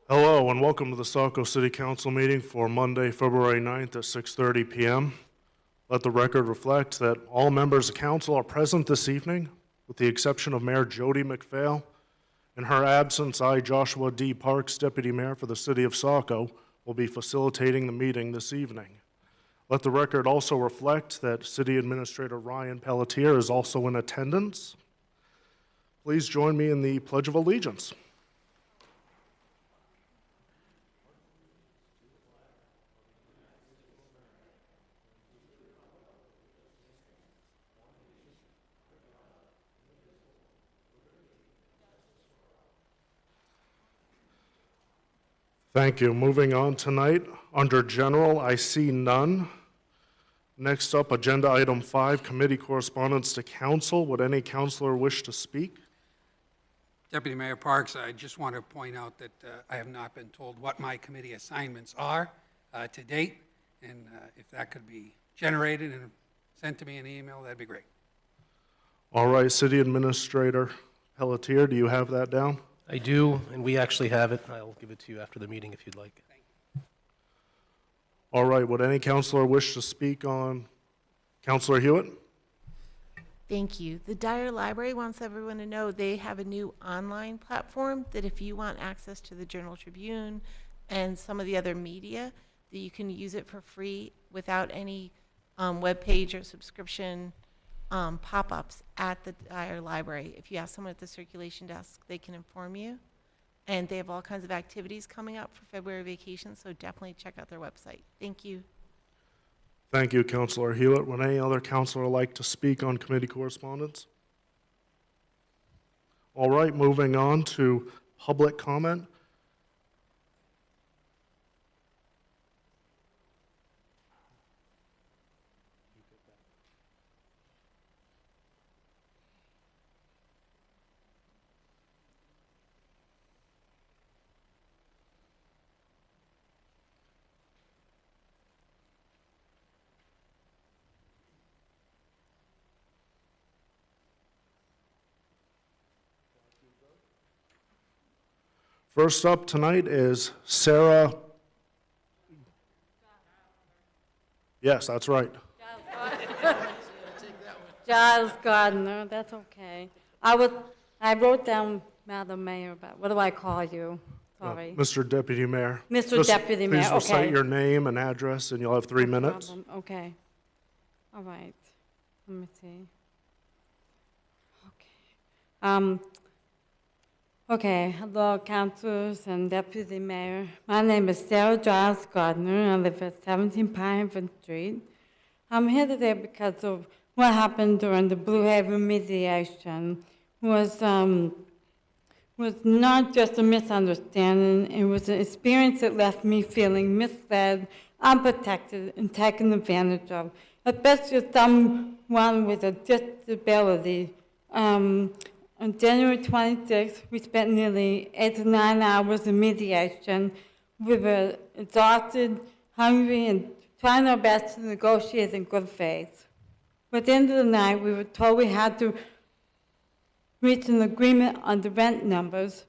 Hello and welcome to the Saco City Council meeting for Monday, February 9th at 6:30 p.m. Let the record reflect that all members of council are present this evening, with the exception of Mayor Jody McPhail. In her absence, I, Joshua D. Parks, Deputy Mayor for the City of Saco, will be facilitating the meeting this evening. Let the record also reflect that City Administrator Ryan Pelletier is also in attendance. Please join me in the Pledge of Allegiance. Thank you. Moving on tonight, under General, I see none. Next up, Agenda Item 5, Committee Correspondence to Council. Would any councilor wish to speak? Deputy Mayor Parks, I just want to point out that I have not been told what my committee assignments are to date, and if that could be generated and sent to me in an email, that'd be great. All right, City Administrator Pelletier, do you have that down? I do, and we actually have it. I'll give it to you after the meeting if you'd like. All right, would any councilor wish to speak on Councilor Hewitt? Thank you. The Dyer Library wants everyone to know they have a new online platform that if you want access to the Journal Tribune and some of the other media, that you can use it for free without any web page or subscription pop-ups at the Dyer Library. If you ask someone at the circulation desk, they can inform you. And they have all kinds of activities coming up for February vacation, so definitely check out their website. Thank you. Thank you, Councilor Hewitt. Would any other councilor like to speak on committee correspondence? All right, moving on to public comment. First up tonight is Sarah. Yes, that's right. Giles Gardner, that's okay. I wrote down Madam Mayor, but what do I call you? Sorry. Mr. Deputy Mayor. Mr. Deputy Mayor, Please recite okay. your name and address, and you'll have 3 minutes. Problem. Okay. All right. Let me see. Okay. Okay, hello, councilors and deputy mayor. My name is Sarah Giles Gardner. I live at 17 Pinehaven Street. I'm here today because of what happened during the Blue Haven mediation. Was not just a misunderstanding. It was an experience that left me feeling misled, unprotected, and taken advantage of, especially as someone with a disability. On January 26th, we spent nearly 8 to 9 hours in mediation. We were exhausted, hungry, and trying our best to negotiate in good faith. But at the end of the night, we were told we had to reach an agreement on the rent numbers,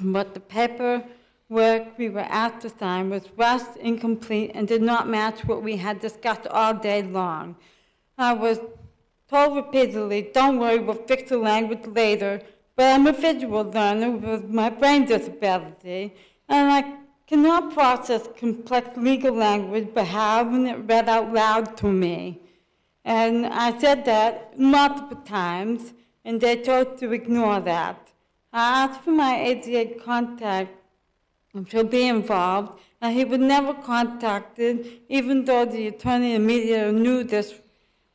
but the paperwork we were asked to sign was rushed, incomplete, and did not match what we had discussed all day long. I was told repeatedly, don't worry, we'll fix the language later, but I'm a visual learner with my brain disability, and I cannot process complex legal language by having it read out loud to me. And I said that multiple times, and they chose to ignore that. I asked for my ADA contact to be involved, and he was never contacted, even though the attorney and media knew this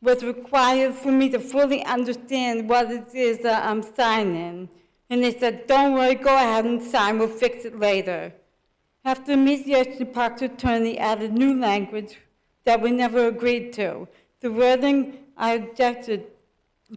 was required for me to fully understand what it is that I'm signing. And they said, don't worry, go ahead and sign, we'll fix it later. After mediation, the park's attorney added new language that we never agreed to. The wording I objected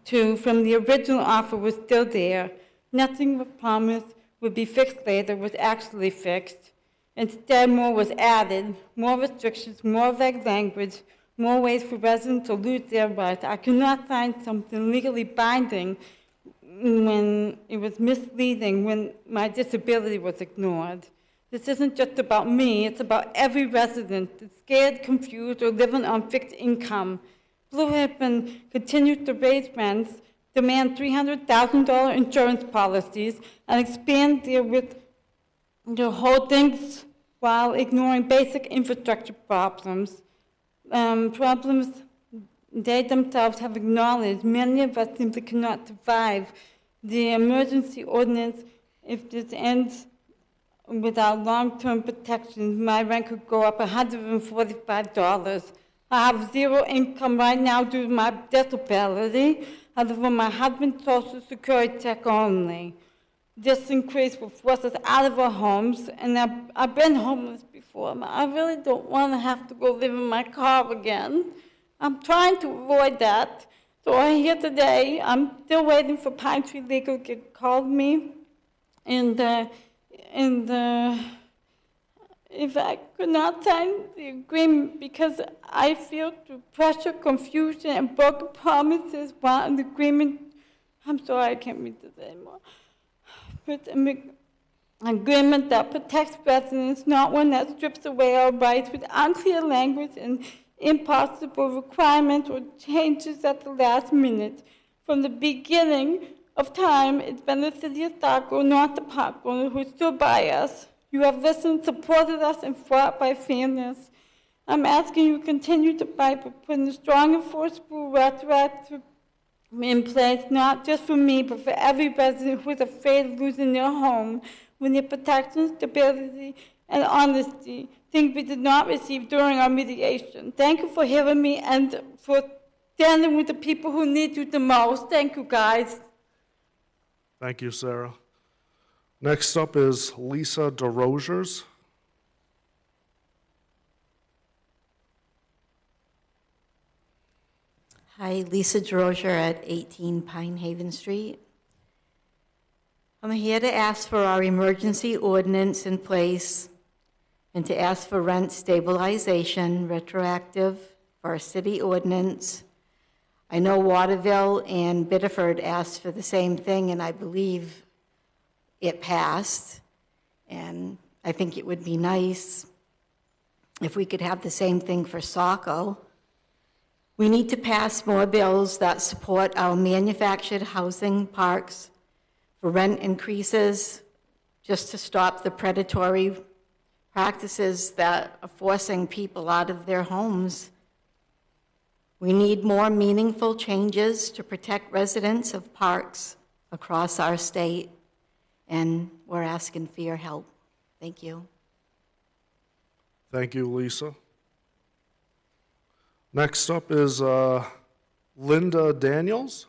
to from the original offer was still there. Nothing was promised would be fixed later was actually fixed. Instead, more was added, more restrictions, more vague language, more ways for residents to lose their rights. I could not sign something legally binding when it was misleading, when my disability was ignored. This isn't just about me, it's about every resident that's scared, confused, or living on fixed income. Blue Ribbon continues to raise rents, demand $300,000 insurance policies, and expand their holdings while ignoring basic infrastructure problems. Problems they themselves have acknowledged. Many of us simply cannot survive the emergency ordinance. If this ends without long-term protections, my rent could go up $145. I have zero income right now due to my disability. I live on my husband's Social Security check only. This increase will force us out of our homes, and I've been homeless before, but I really don't want to have to go live in my car again. I'm trying to avoid that. So I'm here today. I'm still waiting for Pine Tree Legal to get called me, and if I could not sign the agreement because I feel through pressure, confusion, and broken promises while an agreement, I'm sorry, I can't read this anymore. But an agreement that protects residents, not one that strips away our rights with unclear language and impossible requirements or changes at the last minute. From the beginning of time, it's been the city of Saco, not the park owner, who stood by us. You have listened, supported us, and fought by fairness. I'm asking you to continue to fight for putting a strong enforceable retroactive in place, not just for me, but for every resident who is afraid of losing their home, when their protection, stability, and honesty, things we did not receive during our mediation. Thank you for hearing me and for standing with the people who need you the most. Thank you, guys. Thank you, Sarah. Next up is Lisa DeRosiers. Hi, Lisa Drozier at 18 Pine Haven Street. I'm here to ask for our emergency ordinance in place and to ask for rent stabilization retroactive for our city ordinance. I know Waterville and Biddeford asked for the same thing, and I believe it passed. And I think it would be nice if we could have the same thing for Saco. We need to pass more bills that support our manufactured housing parks for rent increases, just to stop the predatory practices that are forcing people out of their homes. We need more meaningful changes to protect residents of parks across our state, and we're asking for your help. Thank you. Thank you, Lisa. Next up is Linda Daniels.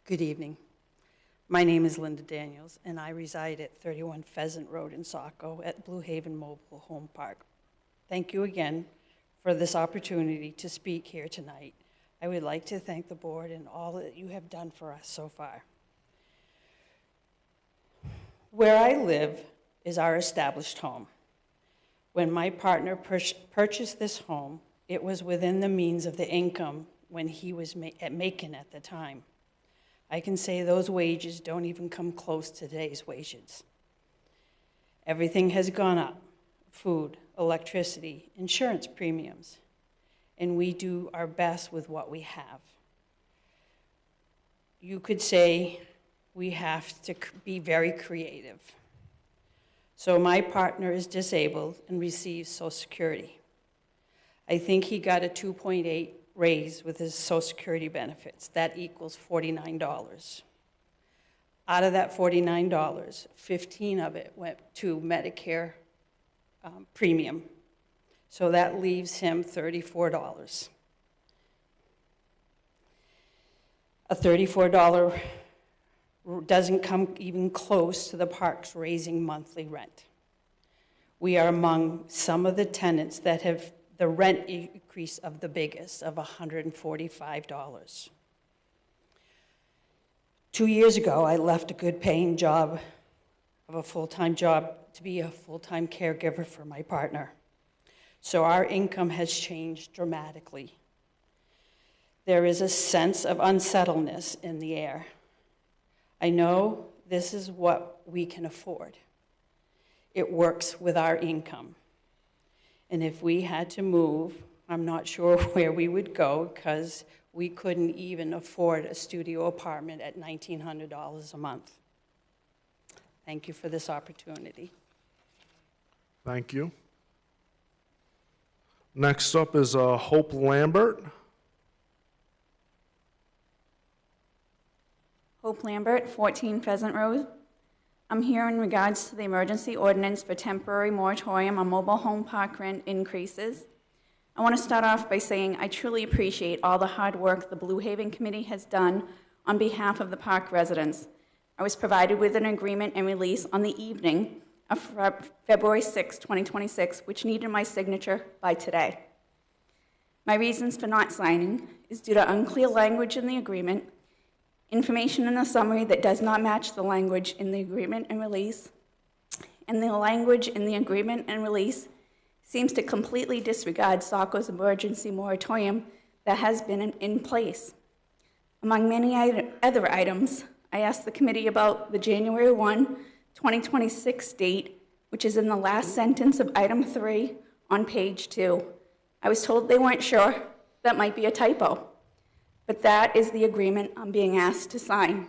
Good evening. My name is Linda Daniels, and I reside at 31 Pheasant Road in Saco at Blue Haven Mobile Home Park. Thank you again for this opportunity to speak here tonight. I would like to thank the board and all that you have done for us so far. Where I live is our established home. When my partner purchased this home, it was within the means of the income when he was making at the time. I can say those wages don't even come close to today's wages. Everything has gone up: food, electricity, insurance premiums, and we do our best with what we have. You could say we have to be very creative. So my partner is disabled and receives Social Security. I think he got a 2.8 raise with his Social Security benefits. That equals $49. Out of that $49, 15 of it went to Medicare premium. So that leaves him $34. A $34 doesn't come even close to the park's raising monthly rent. We are among some of the tenants that have the rent increase of the biggest, of $145. 2 years ago, I left a good paying job, of a full-time job, to be a full-time caregiver for my partner. So our income has changed dramatically. there is a sense of unsettledness in the air. I know this is what we can afford. It works with our income. And if we had to move, I'm not sure where we would go because we couldn't even afford a studio apartment at $1,900 a month. Thank you for this opportunity. Thank you. Next up is Hope Lambert. Hope Lambert, 14 Pheasant Road. I'm here in regards to the emergency ordinance for temporary moratorium on mobile home park rent increases. I want to start off by saying I truly appreciate all the hard work the Blue Haven Committee has done on behalf of the park residents. I was provided with an agreement and release on the evening of February 6, 2026, which needed my signature by today. My reasons for not signing is due to unclear language in the agreement, information in the summary that does not match the language in the agreement and release, and the language in the agreement and release seems to completely disregard Saco's emergency moratorium that has been in place. Among many other items, I asked the committee about the January 1, 2026 date, which is in the last sentence of item 3 on page 2. I was told they weren't sure. That might be a typo. But that is the agreement I'm being asked to sign.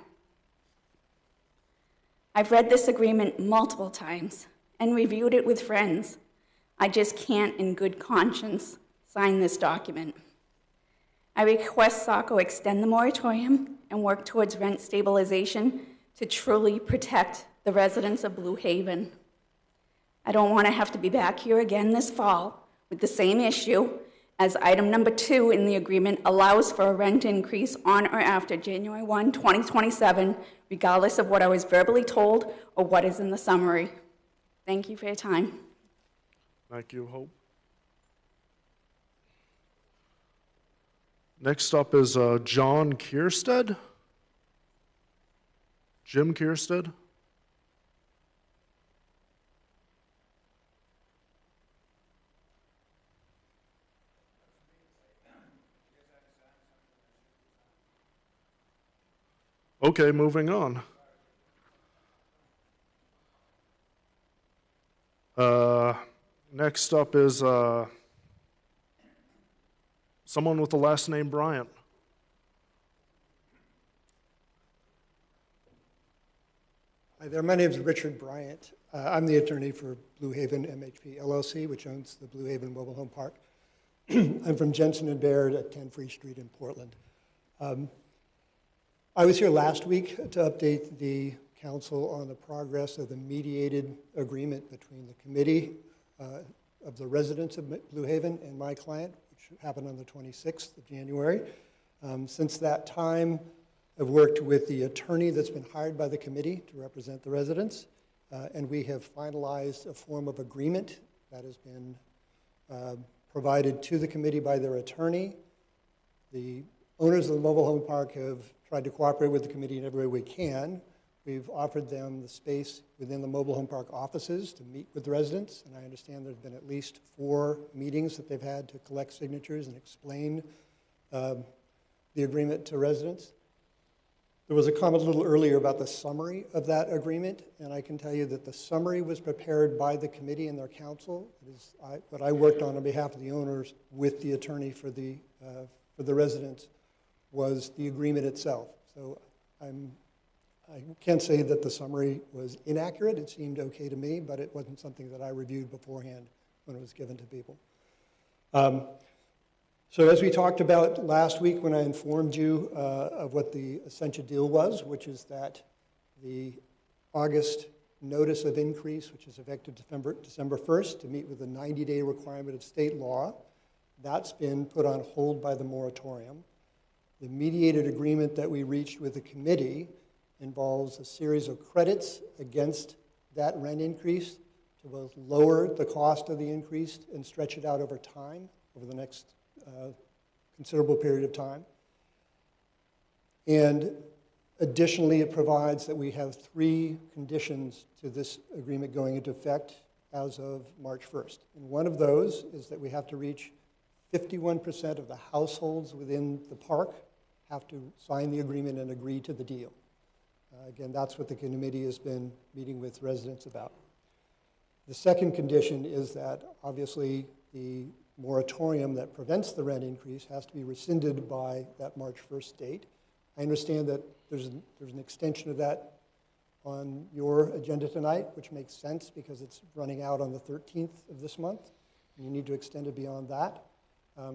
I've read this agreement multiple times and reviewed it with friends. I just can't, in good conscience, sign this document. I request Saco extend the moratorium and work towards rent stabilization to truly protect the residents of Blue Haven. I don't want to have to be back here again this fall with the same issue, as item number 2 in the agreement allows for a rent increase on or after January 1, 2027, regardless of what I was verbally told or what is in the summary. Thank you for your time. Thank you, Hope. Next up is John Kierstead. Jim Kierstead. Okay, moving on. Next up is someone with the last name Bryant. Hi there, my name is Richard Bryant. I'm the attorney for Blue Haven MHP LLC, which owns the Blue Haven Mobile Home Park. I'm from Jensen and Baird at 10 Free Street in Portland. I was here last week to update the council on the progress of the mediated agreement between the committee of the residents of Blue Haven and my client, which happened on the 26th of January. Since that time, I've worked with the attorney that's been hired by the committee to represent the residents, and we have finalized a form of agreement that has been provided to the committee by their attorney. The owners of the mobile home park have tried to cooperate with the committee in every way we can. We've offered them the space within the mobile home park offices to meet with the residents, and I understand there's been at least 4 meetings that they've had to collect signatures and explain the agreement to residents. There was a comment a little earlier about the summary of that agreement, and I can tell you that the summary was prepared by the committee and their counsel. It is what I worked on behalf of the owners with the attorney for the residents was the agreement itself. So I can't say that the summary was inaccurate. It seemed okay to me, but it wasn't something that I reviewed beforehand when it was given to people. So as we talked about last week when I informed you of what the Essentia deal was, which is that the August notice of increase, which is effective December 1st, to meet with the 90-day requirement of state law, that's been put on hold by the moratorium. The mediated agreement that we reached with the committee involves a series of credits against that rent increase to both lower the cost of the increase and stretch it out over time, over the next considerable period of time. And additionally, it provides that we have 3 conditions to this agreement going into effect as of March 1st. And one of those is that we have to reach 51% of the households within the park have to sign the agreement and agree to the deal. Again, that's what the committee has been meeting with residents about. The second condition is that obviously the moratorium that prevents the rent increase has to be rescinded by that March 1st date. I understand that there's an extension of that on your agenda tonight, which makes sense because it's running out on the 13th of this month, and you need to extend it beyond that.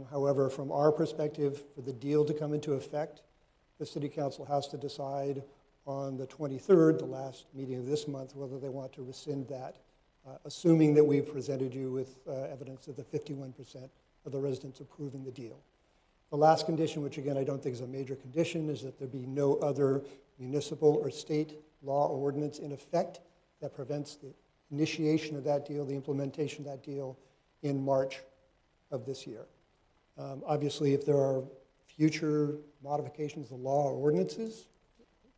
However, from our perspective, for the deal to come into effect, the City Council has to decide on the 23rd, the last meeting of this month, whether they want to rescind that, assuming that we've presented you with evidence of the 51% of the residents approving the deal. The last condition, which again I don't think is a major condition, is that there be no other municipal or state law or ordinance in effect that prevents the initiation of that deal, the implementation of that deal in March of this year. Obviously, if there are future modifications of the law or ordinances,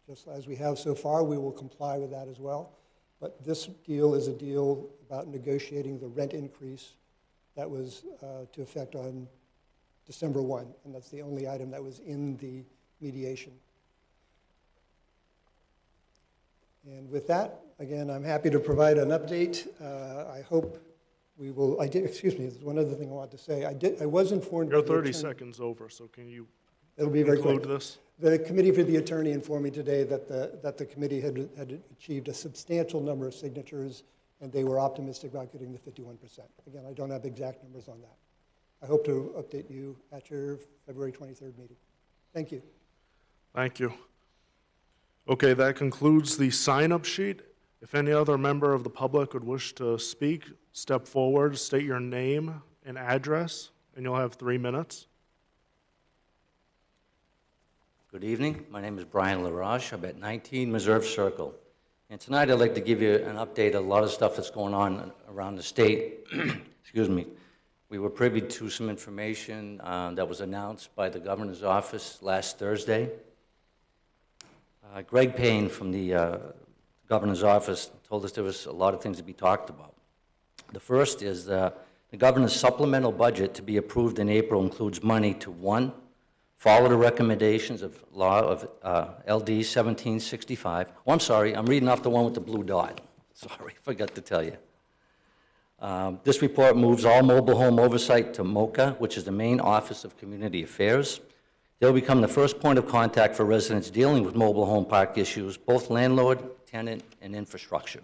just as we have so far, we will comply with that as well. But this deal is a deal about negotiating the rent increase that was to effect on December 1, and that's the only item that was in the mediation. And with that, again, I'm happy to provide an update. I hope we will, excuse me, there's one other thing I want to say. I was informed. You're 30 seconds over, so can you It'll be very conclude quick. this? The committee for the attorney informed me today that the committee had achieved a substantial number of signatures, and they were optimistic about getting the 51%. Again, I don't have exact numbers on that. I hope to update you at your February 23rd meeting. Thank you. Thank you. Okay, that concludes the sign-up sheet. If any other member of the public would wish to speak, step forward, state your name and address, and you'll have 3 minutes. Good evening. My name is Brian LaRoche. I'm at 19 Meserve Circle. And tonight I'd like to give you an update of a lot of stuff that's going on around the state. Excuse me. We were privy to some information that was announced by the governor's office last Thursday. Greg Payne from the governor's office told us there was a lot of things to be talked about. The first is the governor's supplemental budget to be approved in April includes money to, 1, follow the recommendations of law of LD 1765. Oh, I'm sorry, I'm reading off the one with the blue dot. Sorry, forgot to tell you. This report moves all mobile home oversight to MOCA, which is the main office of community affairs. They'll become the first point of contact for residents dealing with mobile home park issues, both landlord, tenant, and infrastructure.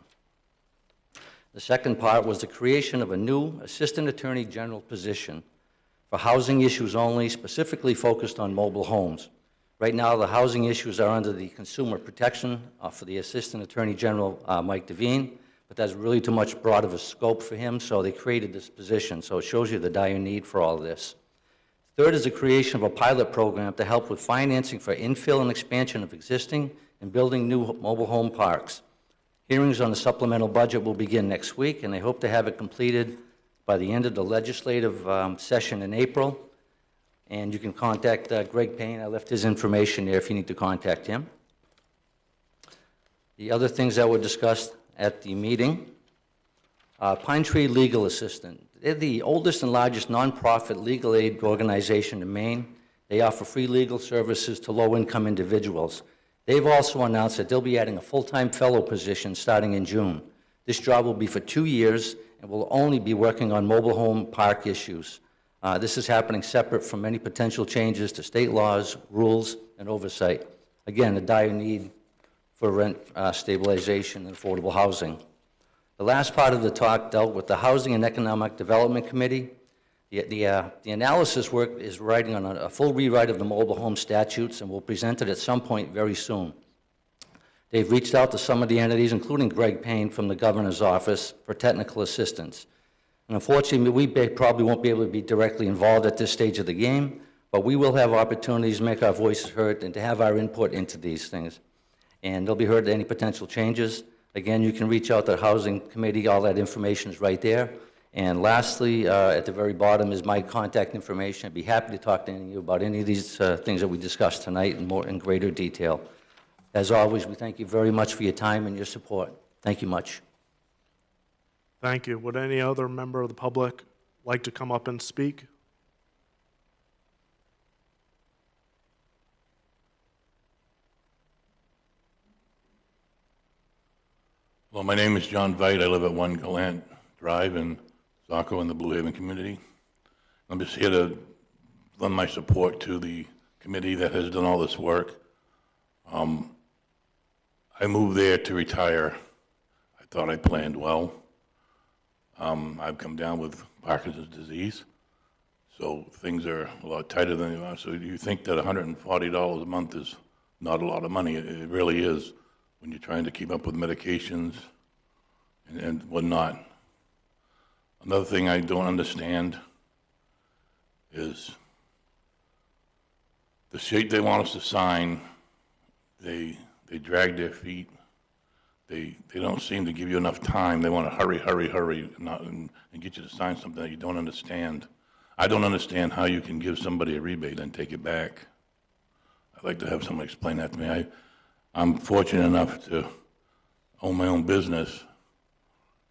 The second part was the creation of a new Assistant Attorney General position for housing issues only, specifically focused on mobile homes. Right now, the housing issues are under the Consumer Protection for the Assistant Attorney General, Mike Devine, but that's really too much broad of a scope for him, so they created this position. So it shows you the dire need for all of this. Third is the creation of a pilot program to help with financing for infill and expansion of existing and building new mobile home parks. Hearings on the supplemental budget will begin next week, and they hope to have it completed by the end of the legislative session in April. And you can contact Greg Payne. I left his information there if you need to contact him. The other things that were discussed at the meeting, Pine Tree Legal Assistant. They're the oldest and largest nonprofit legal aid organization in Maine. They offer free legal services to low-income individuals. They've also announced that they'll be adding a full-time fellow position starting in June. This job will be for 2 years and will only be working on mobile home park issues. This is happening separate from any potential changes to state laws, rules, and oversight. Again, a dire need for rent stabilization and affordable housing. The last part of the talk dealt with the Housing and Economic Development Committee. The analysis work is writing on a full rewrite of the mobile home statutes and will present it at some point very soon. They've reached out to some of the entities, including Greg Payne from the governor's office, for technical assistance. And unfortunately, we probably won't be able to be directly involved at this stage of the game, but we will have opportunities to make our voices heard and to have our input into these things. And they'll be heard any potential changes. Again, you can reach out to the Housing Committee. All that information is right there. And lastly, at the very bottom is my contact information. I'd be happy to talk to any of you about any of these things that we discussed tonight in greater detail. As always, we thank you very much for your time and your support. Thank you much. Thank you. Would any other member of the public like to come up and speak? Well, my name is John Veit. I live at 1 Gallant Drive in Saco in the Blue Haven community. I'm just here to lend my support to the committee that has done all this work. I moved there to retire. I thought I planned well. I've come down with Parkinson's disease, so things are a lot tighter than they are. So you think that $140 a month is not a lot of money. It really is when you're trying to keep up with medications and whatnot. Another thing I don't understand is the sheet they want us to sign, they drag their feet. They don't seem to give you enough time. They want to hurry, and get you to sign something that you don't understand. I don't understand how you can give somebody a rebate and take it back. I'd like to have someone explain that to me. I'm fortunate enough to own my own business,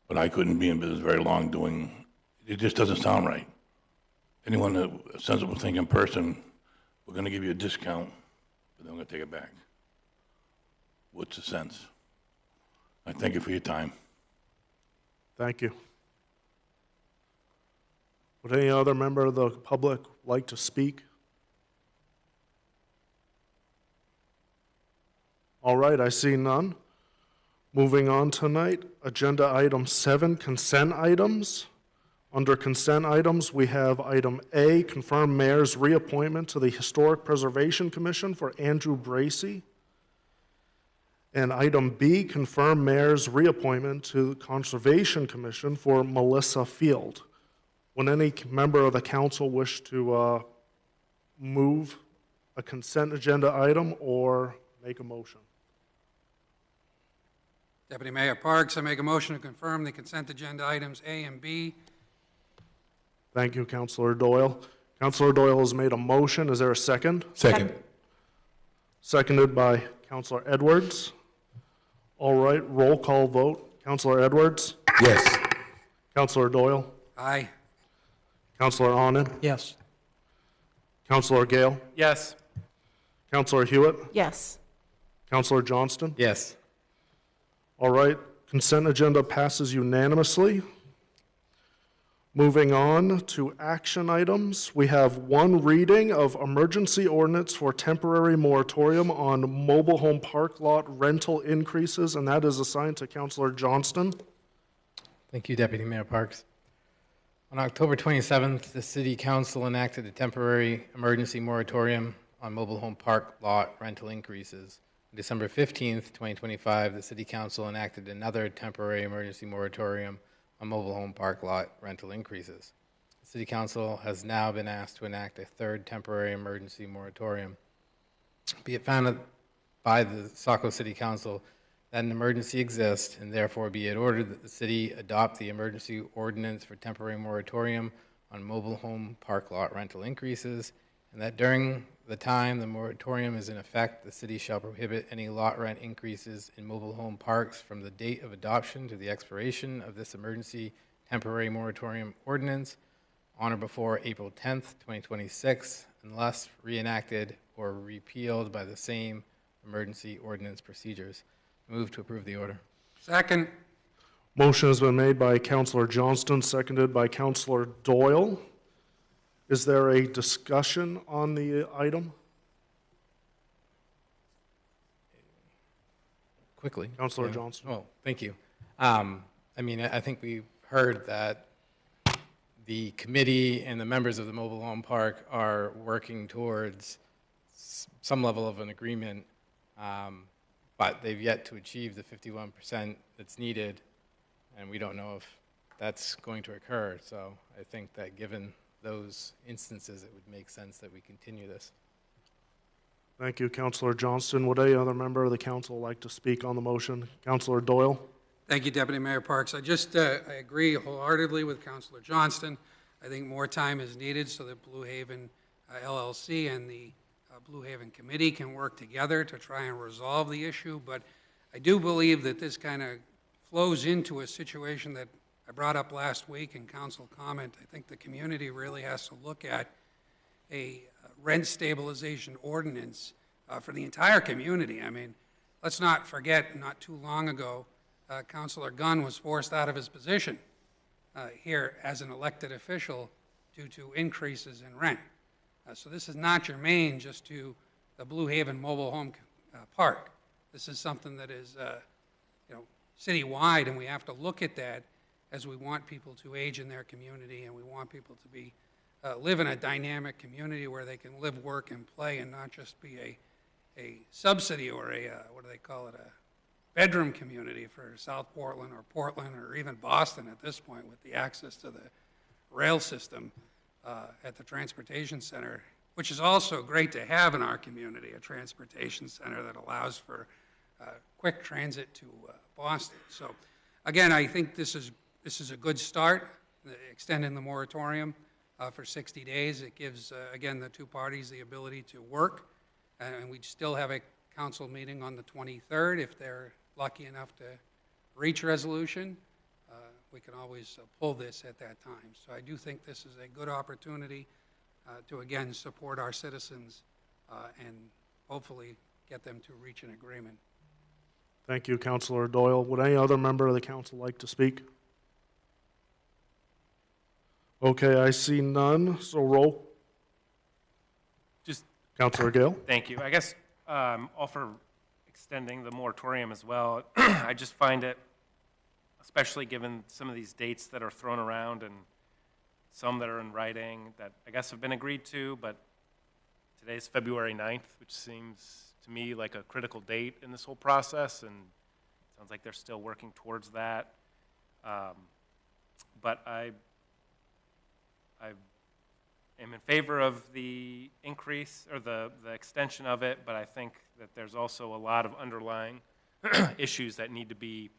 but I couldn't be in business very long doing, it just doesn't sound right. Anyone, a sensible thinking person, we're going to give you a discount, but then we're going to take it back. What's the sense? I thank you for your time. Thank you. Would any other member of the public like to speak? All right, I see none. Moving on tonight, agenda item 7, consent items. Under consent items, we have item A, confirm mayor's reappointment to the Historic Preservation Commission for Andrew Bracy. And item B, confirm mayor's reappointment to the Conservation Commission for Melissa Field. Would any member of the council wish to move a consent agenda item or make a motion? Deputy Mayor Parks, I make a motion to confirm the consent agenda items A and B. Thank you, Councilor Doyle. Councilor Doyle has made a motion. Is there a second? Second. Seconded by Councilor Edwards. All right, roll call vote. Councilor Edwards? Yes. Councilor Doyle? Aye. Councilor Onen? Yes. Councilor Gale? Yes. Councilor Hewitt? Yes. Councilor Johnston? Yes. All right, consent agenda passes unanimously. Moving on to action items, we have one reading of emergency ordinance for temporary moratorium on mobile home park lot rental increases, and that is assigned to Councilor Johnston. Thank you, Deputy Mayor Parks. On October 27th, the City Council enacted a temporary emergency moratorium on mobile home park lot rental increases. On December 15th, 2025, the City Council enacted another temporary emergency moratorium on mobile home park lot rental increases. The City Council has now been asked to enact a third temporary emergency moratorium. Be it found by the Saco City Council that an emergency exists, and therefore be it ordered that the city adopt the emergency ordinance for temporary moratorium on mobile home park lot rental increases, and that during the time the moratorium is in effect, the city shall prohibit any lot rent increases in mobile home parks from the date of adoption to the expiration of this emergency temporary moratorium ordinance on or before April 10th, 2026, unless reenacted or repealed by the same emergency ordinance procedures. Move to approve the order. Second. Motion has been made by Councilor Johnston, seconded by Councilor Doyle. Is there a discussion on the item? Quickly. Councilor Johnston. Oh, thank you. I think we've heard that the committee and the members of the mobile home park are working towards some level of an agreement, but they've yet to achieve the 51% that's needed, and we don't know if that's going to occur. So I think that given those instances, it would make sense that we continue this. Thank you, Councilor Johnston. Would any other member of the council like to speak on the motion? Councilor Doyle? Thank you, Deputy Mayor Parks. I agree wholeheartedly with Councilor Johnston. I think more time is needed so that Blue Haven LLC and the Blue Haven Committee can work together to try and resolve the issue. But I do believe that this kind of flows into a situation that I brought up last week in council comment. I think the community really has to look at a rent stabilization ordinance for the entire community. I mean, let's not forget, not too long ago, Councilor Gunn was forced out of his position here as an elected official due to increases in rent. So this is not germane just to the Blue Haven Mobile Home Park. This is something that is, citywide, and we have to look at that as we want people to age in their community, and we want people to be live in a dynamic community where they can live, work, and play, and not just be a subsidy or a what do they call it, a bedroom community for South Portland or even Boston at this point with the access to the rail system at the transportation center, which is also great to have in our community, a transportation center that allows for quick transit to Boston. So again, I think this is a good start, extending the moratorium for 60 days. It gives, again, the two parties the ability to work, and we still have a council meeting on the 23rd. If they're lucky enough to reach a resolution, we can always pull this at that time. So I do think this is a good opportunity to, again, support our citizens and hopefully get them to reach an agreement. Thank you, Councilor Doyle. Would any other member of the council like to speak? Okay, I see none, so roll. Just Councilor Gale? thank you. I guess all for extending the moratorium as well. I just find it, especially given some of these dates that are thrown around and some that are in writing that I guess have been agreed to, but today's February 9th, which seems to me like a critical date in this whole process, and it sounds like they're still working towards that. But I am in favor of the increase or the extension of it, but I think that there's also a lot of underlying issues that need to be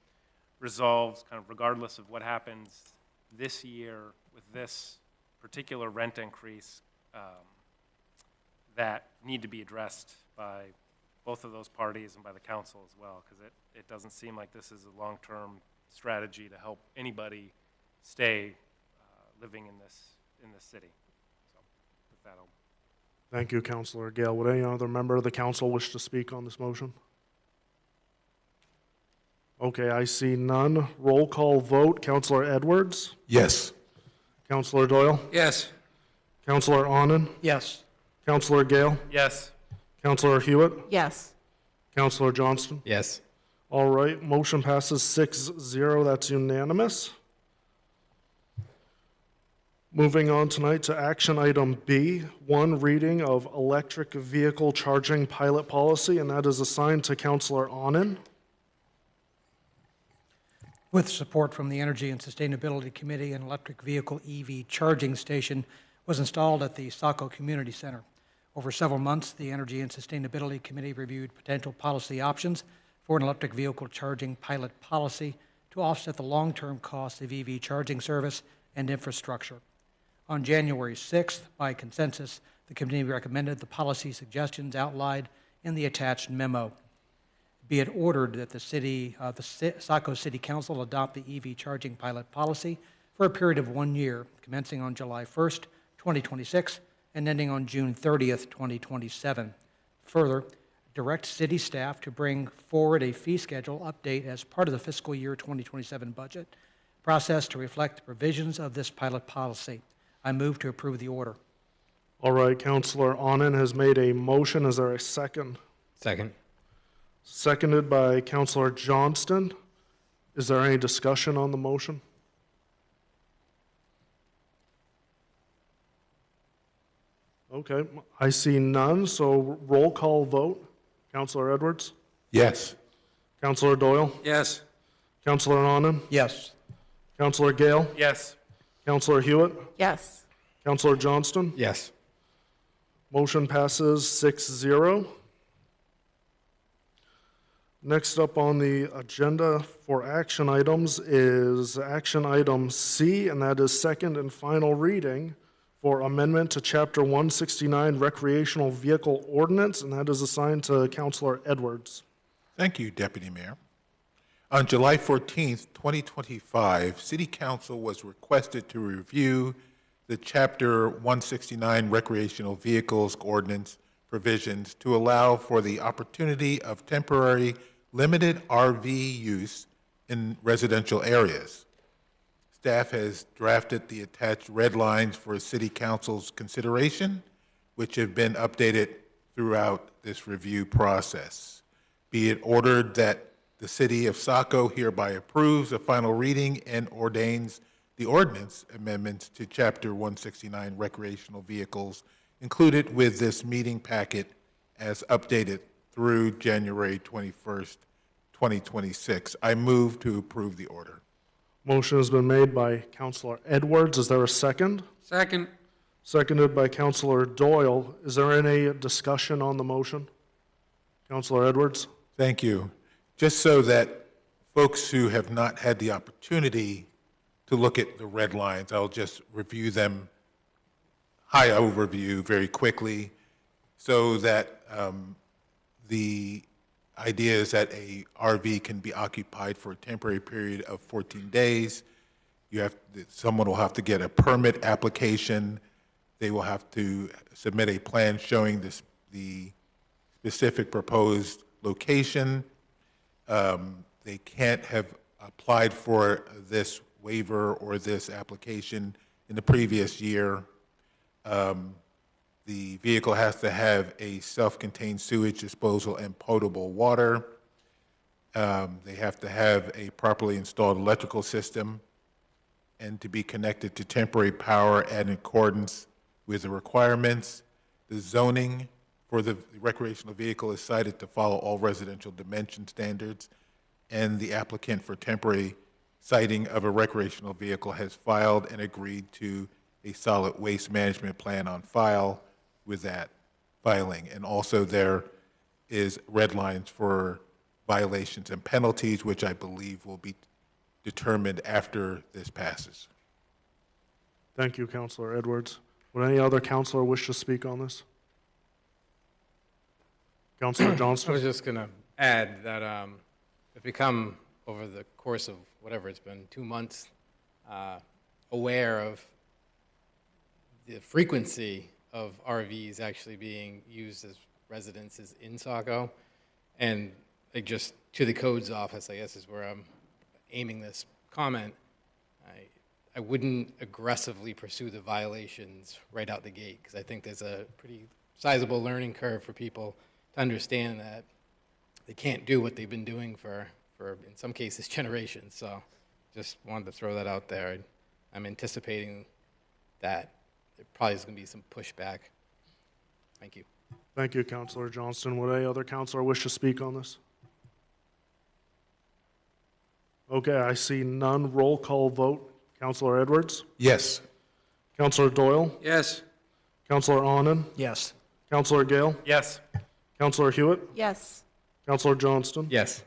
resolved kind of regardless of what happens this year with this particular rent increase that need to be addressed by both of those parties and by the council as well, because it doesn't seem like this is a long-term strategy to help anybody stay living in this city. So with that, I'll... Thank you, Councilor Gale. Would any other member of the council wish to speak on this motion? Okay, I see none. Roll call vote. Councilor Edwards? Yes. Councilor Doyle? Yes. Councilor Onen? Yes. Councilor Gale? Yes. Councilor Hewitt? Yes. Councilor Johnston? Yes. All right, motion passes 6-0. That's unanimous. Moving on tonight to action item B, one reading of electric vehicle charging pilot policy, and that is assigned to Councilor Onen. With support from the Energy and Sustainability Committee, an electric vehicle EV charging station was installed at the Saco Community Center. Over several months, the Energy and Sustainability Committee reviewed potential policy options for an electric vehicle charging pilot policy to offset the long-term costs of EV charging service and infrastructure. On January 6th, by consensus, the committee recommended the policy suggestions outlined in the attached memo. Be it ordered that the Saco City Council adopt the EV charging pilot policy for a period of 1 year, commencing on July 1st, 2026, and ending on June 30th, 2027. Further, direct city staff to bring forward a fee schedule update as part of the fiscal year 2027 budget process to reflect the provisions of this pilot policy. I move to approve the order. All right, Councilor Onen has made a motion. Is there a second? Second. Seconded by Councilor Johnston. Is there any discussion on the motion? Okay, I see none, so roll call vote. Councilor Edwards? Yes. Councilor Doyle? Yes. Councilor Onen? Yes. Councilor Gale? Yes. Councilor Hewitt? Yes. Councilor Johnston? Yes. Motion passes 6-0. Next up on the agenda for action items is action item C, and that is second and final reading for amendment to Chapter 169 Recreational Vehicle Ordinance, and that is assigned to Councilor Edwards. Thank you, Deputy Mayor. On July 14th, 2025, City Council was requested to review the Chapter 169 Recreational Vehicles Ordinance provisions to allow for the opportunity of temporary limited RV use in residential areas. Staff has drafted the attached red lines for City Council's consideration, which have been updated throughout this review process. Be it ordered that the City of Saco hereby approves a final reading and ordains the ordinance amendments to Chapter 169 recreational vehicles included with this meeting packet as updated through January 21st, 2026. I move to approve the order. Motion has been made by Councilor Edwards. Is there a second? Second. Seconded by Councilor Doyle. Is there any discussion on the motion? Councilor Edwards? Thank you. Just so that folks who have not had the opportunity to look at the red lines, I'll just review them, high overview very quickly, so that the idea is that a RV can be occupied for a temporary period of 14 days. Someone will have to get a permit application. They will have to submit a plan showing the specific proposed location. They can't have applied for this waiver or this application in the previous year. The vehicle has to have a self-contained sewage disposal and potable water. They have to have a properly installed electrical system and to be connected to temporary power in accordance with the requirements. The zoning for the recreational vehicle is cited to follow all residential dimension standards, and the applicant for temporary siting of a recreational vehicle has filed and agreed to a solid waste management plan on file with that filing. And also there is red lines for violations and penalties, which I believe will be determined after this passes. Thank you, Councilor Edwards. Would any other councilor wish to speak on this? Councilor Johnston? I was just going to add that I've become, over the course of whatever it's been, 2 months, aware of the frequency of RVs actually being used as residences in Saco. And like, just to the codes office, I guess, is where I'm aiming this comment. I wouldn't aggressively pursue the violations right out the gate, because I think there's a pretty sizable learning curve for people to understand that they can't do what they've been doing for in some cases, generations. So just wanted to throw that out there. I'm anticipating that there probably is going to be some pushback. Thank you. Thank you, Councilor Johnston. Would any other councilor wish to speak on this? Okay, I see none. Roll call vote. Councilor Edwards? Yes. Councilor Doyle? Yes. Councilor Onan? Yes. Councilor Gale? Yes. Councilor Hewitt? Yes. Councilor Johnston? Yes.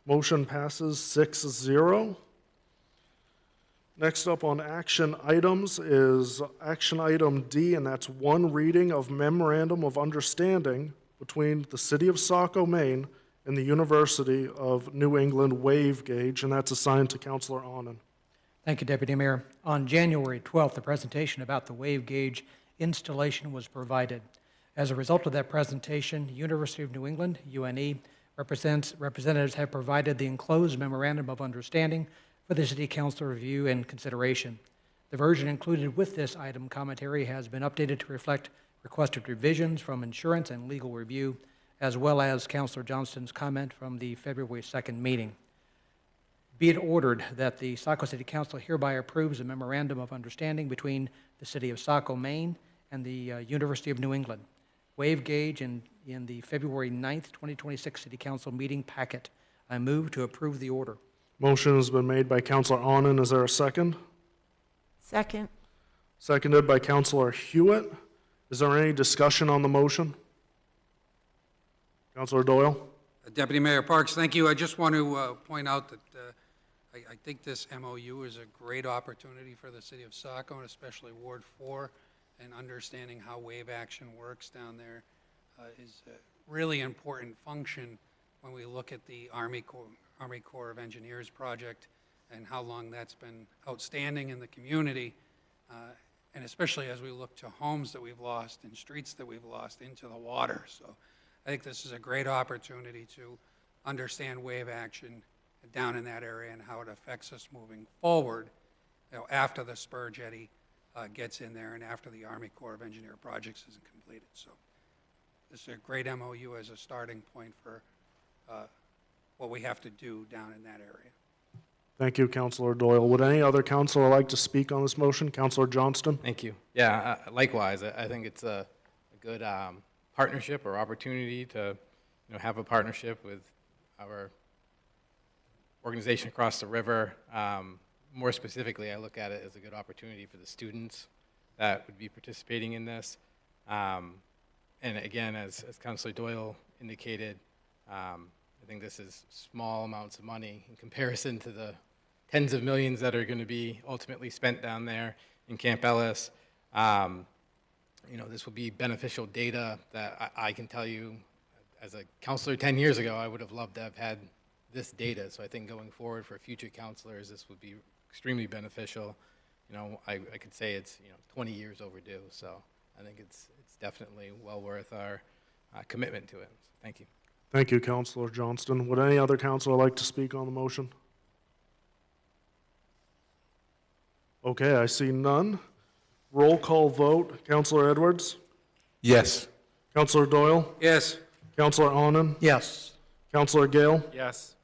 Motion passes 6-0. Next up on action items is action item D, and that's one reading of memorandum of understanding between the City of Saco, Maine, and the University of New England Wave Gauge, and that's assigned to Councilor Onan. Thank you, Deputy Mayor. On January 12th, a presentation about the wave gauge installation was provided. As a result of that presentation, University of New England, UNE, representatives have provided the enclosed memorandum of understanding for the City Council review and consideration. The version included with this item commentary has been updated to reflect requested revisions from insurance and legal review, as well as Councilor Johnston's comment from the February 2nd meeting. Be it ordered that the Saco City Council hereby approves a memorandum of understanding between the City of Saco, Maine, and the University of New England. Wave gauge in the February 9th, 2026 City Council meeting packet. I move to approve the order. Motion has been made by Councilor Onan. Is there a second? Second. Seconded by Councilor Hewitt. Is there any discussion on the motion? Councilor Doyle? Deputy Mayor Parks, thank you. I just want to point out that I think this MOU is a great opportunity for the City of Saco, and especially Ward 4, and understanding how wave action works down there is a really important function when we look at the Army Corps of Engineers project and how long that's been outstanding in the community, and especially as we look to homes that we've lost and streets that we've lost into the water. So I think this is a great opportunity to understand wave action down in that area and how it affects us moving forward, after the spur jetty gets in there and after the Army Corps of Engineer projects is completed. So this is a great MOU as a starting point for what we have to do down in that area. Thank you, Councilor Doyle. Would any other councilor like to speak on this motion? Councilor Johnston? Thank you. Yeah, likewise, I think it's a good partnership or opportunity to have a partnership with our organization across the river. More specifically, I look at it as a good opportunity for the students that would be participating in this. And again, as Councilor Doyle indicated, I think this is small amounts of money in comparison to the tens of millions that are going to be ultimately spent down there in Camp Ellis. This will be beneficial data that I can tell you, as a counselor 10 years ago, I would have loved to have had this data. So I think going forward for future counselors, this would be extremely beneficial. I could say it's 20 years overdue. So I think it's definitely well worth our commitment to it. So thank you. Thank you, Councilor Johnston. Would any other councilor like to speak on the motion? Okay, I see none. Roll call vote. Councilor Edwards? Yes. Councilor Doyle? Yes. Councilor Onan? Yes. Councilor Gale? Yes.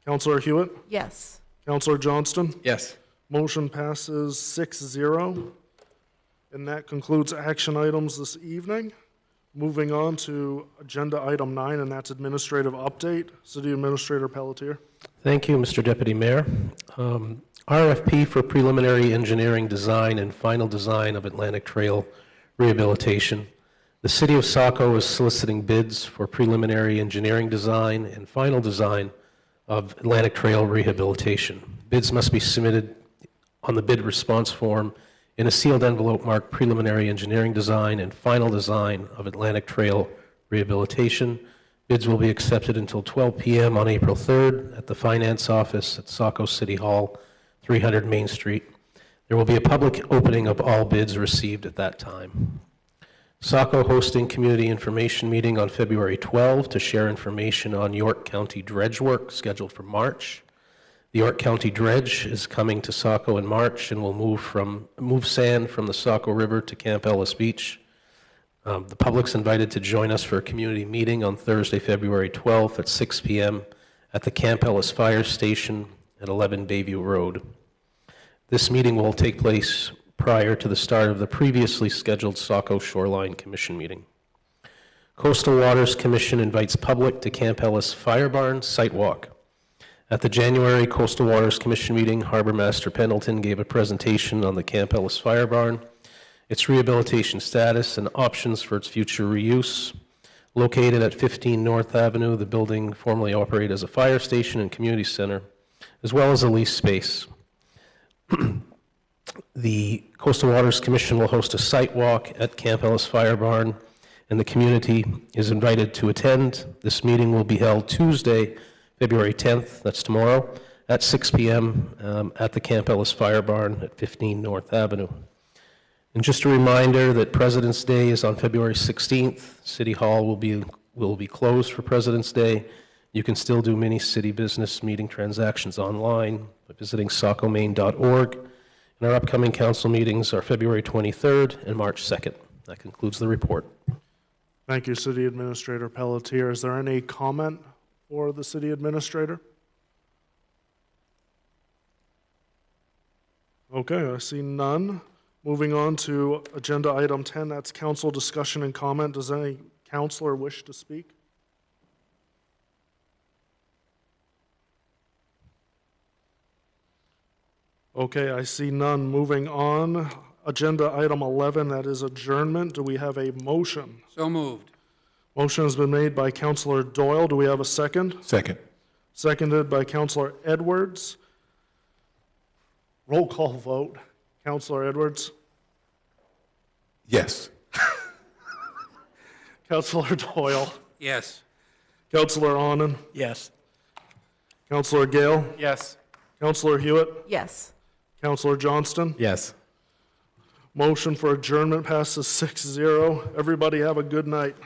Councilor Hewitt? Yes. Councilor Johnston? Yes. Motion passes 6-0. And that concludes action items this evening. Moving on to agenda item 9, and that's administrative update. City Administrator Pelletier. Thank you, Mr. Deputy Mayor. RFP for preliminary engineering design and final design of Atlantic Trail rehabilitation. The City of Saco is soliciting bids for preliminary engineering design and final design of Atlantic Trail rehabilitation. Bids must be submitted on the bid response form in a sealed envelope marked preliminary engineering design and final design of Atlantic Trail rehabilitation. Bids will be accepted until 12 p.m. on April 3rd at the Finance Office at Saco City Hall, 300 Main Street. There will be a public opening of all bids received at that time. Saco hosting community information meeting on February 12 to share information on York County dredge work scheduled for March. The York County dredge is coming to Saco in March and will move sand from the Saco River to Camp Ellis Beach. The public's invited to join us for a community meeting on Thursday, February 12th at 6 p.m. at the Camp Ellis Fire Station at 11 Bayview Road. This meeting will take place prior to the start of the previously scheduled Saco Shoreline Commission meeting. Coastal Waters Commission invites public to Camp Ellis Fire Barn site walk. At the January Coastal Waters Commission meeting, Harbor Master Pendleton gave a presentation on the Camp Ellis Fire Barn, its rehabilitation status, and options for its future reuse. Located at 15 North Avenue, the building formerly operated as a fire station and community center, as well as a lease space. The Coastal Waters Commission will host a site walk at Camp Ellis Fire Barn, and the community is invited to attend. This meeting will be held Tuesday, February 10th, that's tomorrow, at 6 p.m. At the Camp Ellis Fire Barn at 15 North Avenue. And just a reminder that President's Day is on February 16th. City Hall will be closed for President's Day. You can still do many city business meeting transactions online by visiting sacomaine.org. And our upcoming council meetings are February 23rd and March 2nd. That concludes the report. Thank you, City Administrator Pelletier. Is there any comment for the City Administrator? Okay, I see none. Moving on to agenda item 10, that's council discussion and comment. Does any councilor wish to speak? Okay, I see none. Moving on, agenda item 11, that is adjournment. Do we have a motion? So moved. Motion has been made by Councilor Doyle. Do we have a second? Second. Seconded by Councilor Edwards. Roll call vote. Councilor Edwards? Yes. Councilor Doyle? Yes. Councilor Onan? Yes. Councilor Gale? Yes. Councilor Hewitt? Yes. Councilor Johnston? Yes. Motion for adjournment passes 6-0. Everybody have a good night.